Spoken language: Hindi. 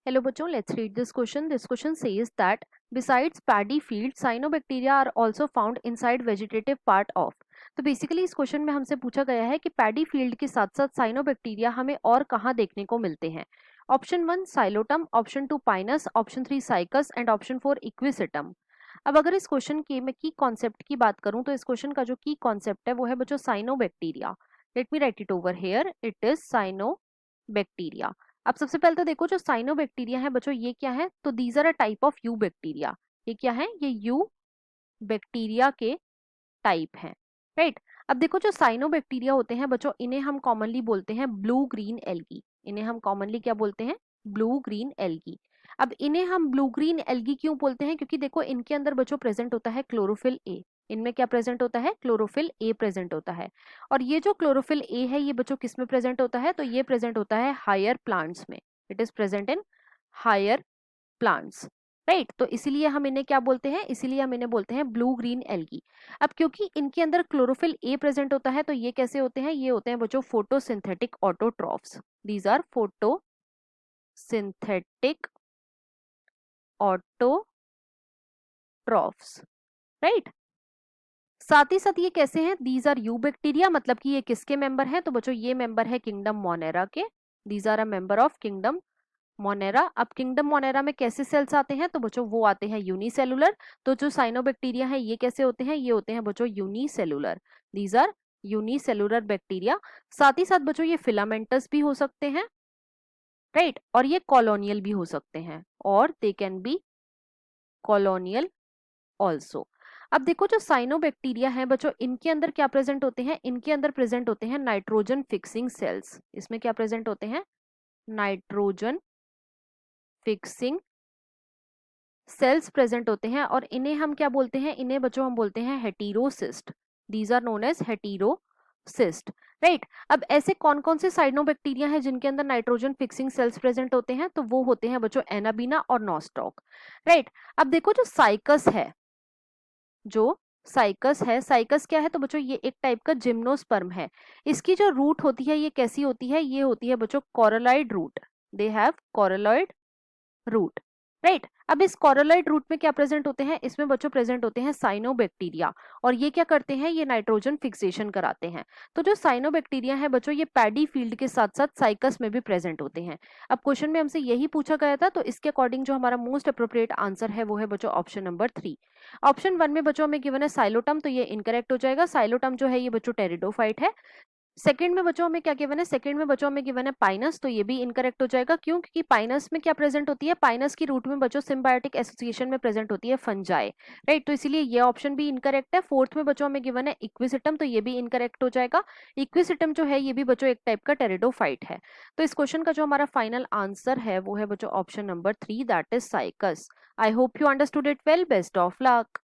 Hello बच्चों, let's read this question. This question says that besides paddy field, cyanobacteria are also found inside vegetative part of. तो बेसिकली इस क्वेश्चन में हमसे पूछा गया है कि पैडी फील्ड के साथ साथ साइनोबैक्टीरिया हमें और कहाँ देखने को मिलते हैं. Option 1 Psilotum, option 2 Pinus, option 3 cycas and option 4 equisetum. अब अगर इस क्वेश्चन की मैं की कॉन्सेप्ट की बात करूं तो इस क्वेश्चन का जो की कॉन्सेप्ट है वो है बच्चों cyanobacteria. Let me right it over here. It is cyanobacteria. अब सबसे पहले तो देखो जो साइनोबैक्टीरिया है बच्चों ये क्या है, तो these are a type of eubacteria. ये क्या है, ये यू बैक्टीरिया के टाइप हैं, राइट. अब देखो जो साइनोबैक्टीरिया होते हैं बच्चों इन्हें हम कॉमनली बोलते हैं ब्लू ग्रीन एल्गी. इन्हें हम कॉमनली क्या बोलते हैं, ब्लू ग्रीन एल्गी. अब इन्हें हम ब्लू ग्रीन एल्गी क्यों बोलते हैं, क्योंकि देखो इनके अंदर बच्चों प्रेजेंट होता है क्लोरोफिल ए. इनमें क्या प्रेजेंट होता है, क्लोरोफिल ए प्रेजेंट होता है. और ये जो क्लोरोफिल ए है ये बच्चों किस में प्रेजेंट होता है, तो ये प्रेजेंट होता है हायर प्लांट्स में. It is present in higher plants, right. तो इसीलिए हम इन्हें क्या बोलते हैं, इसीलिए हम इन्हें बोलते हैं ब्लू ग्रीन एल्गी. अब क्योंकि इनके अंदर क्लोरोफिल ए प्रेजेंट होता है तो ये कैसे होते हैं, ये होते हैं बच्चों photosynthetic autotrophs. These are photosynthetic autotrophs, right. साथ ही साथ ये कैसे हैं, दीज आर यू बैक्टीरिया, मतलब कि ये किसके मेंबर हैं, तो बच्चों ये मेंबर है किंगडम मोनेरा के. These are a member of kingdom Monera. अब किंगडम मोनेरा में कैसे सेल्स आते हैं, तो बच्चों वो आते हैं यूनिसेलुलर. तो जो साइनोबैक्टीरिया है ये कैसे होते हैं, ये होते हैं बच्चों unicellular. These are unicellular bacteria. साथ ही साथ बच्चों ये फिलामेंटस भी हो सकते हैं, राइट. और ये कॉलोनियल भी हो सकते हैं, और they can be colonial also. अब देखो जो साइनोबैक्टीरिया है बच्चों इनके अंदर क्या प्रेजेंट होते हैं, इनके अंदर प्रेजेंट होते हैं नाइट्रोजन फिक्सिंग सेल्स. इसमें क्या प्रेजेंट होते हैं, नाइट्रोजन फिक्सिंग सेल्स प्रेजेंट होते हैं. और इन्हें हम क्या बोलते हैं, इन्हें बच्चों हम बोलते हैं heterocyst. These are known as heterocyst, right. अब ऐसे कौन कौन से साइनोबैक्टीरिया हैं जिनके अंदर नाइट्रोजन फिक्सिंग सेल्स प्रेजेंट होते हैं, तो वो होते हैं बच्चों एनाबीना और नॉस्टॉक, राइट. अब देखो जो साइकस है, जो साइकस है, साइकस क्या है, तो बच्चों ये एक टाइप का जिम्नोस्पर्म है. इसकी जो रूट होती है ये कैसी होती है, ये होती है बच्चों coralloid root. They have coralloid root, right. अब इस कॉरलॉइड रूट में क्या प्रेजेंट होते हैं, इसमें बच्चों प्रेजेंट होते हैं साइनोबैक्टीरिया. और ये क्या करते हैं, ये नाइट्रोजन फिक्सेशन कराते हैं. तो जो साइनोबैक्टीरिया है बच्चों ये पैडी फील्ड के साथ साथ साइकस में भी प्रेजेंट होते हैं. अब क्वेश्चन में हमसे यही पूछा गया था, तो इसके अकॉर्डिंग जो हमारा मोस्ट अप्रोप्रिएट आंसर है वो है बच्चों ऑप्शन नंबर 3. ऑप्शन 1 में बच्चों हमें गिवन है साइलोटम, तो ये इनकरेक्ट हो जाएगा. साइलोटम जो है ये बच्चों टेरिडोफाइट है. सेकंड में बच्चों हमें क्या गिवन है, सेकंड में बच्चों हमें गिवन है पाइनस, तो ये भी इनकरेक्ट हो जाएगा. क्यों, क्योंकि पाइनस में क्या प्रेजेंट होती है, पाइनस की रूट में बच्चों सिम्बायोटिक एसोसिएशन में प्रेजेंट होती है फंजाई, राइट. तो इसीलिए ये ऑप्शन भी इनकरेक्ट है. फोर्थ में बच्चों हमें गिवन है इक्विसिटम, तो ये भी इनकरेक्ट हो जाएगा. इक्विसिटम जो है ये भी बच्चों एक टाइप का टेरिडोफाइट है. तो इस क्वेश्चन का जो हमारा फाइनल आंसर है वो है बच्चों option number 3, that is cycas. I hope you understood it well. Best of luck.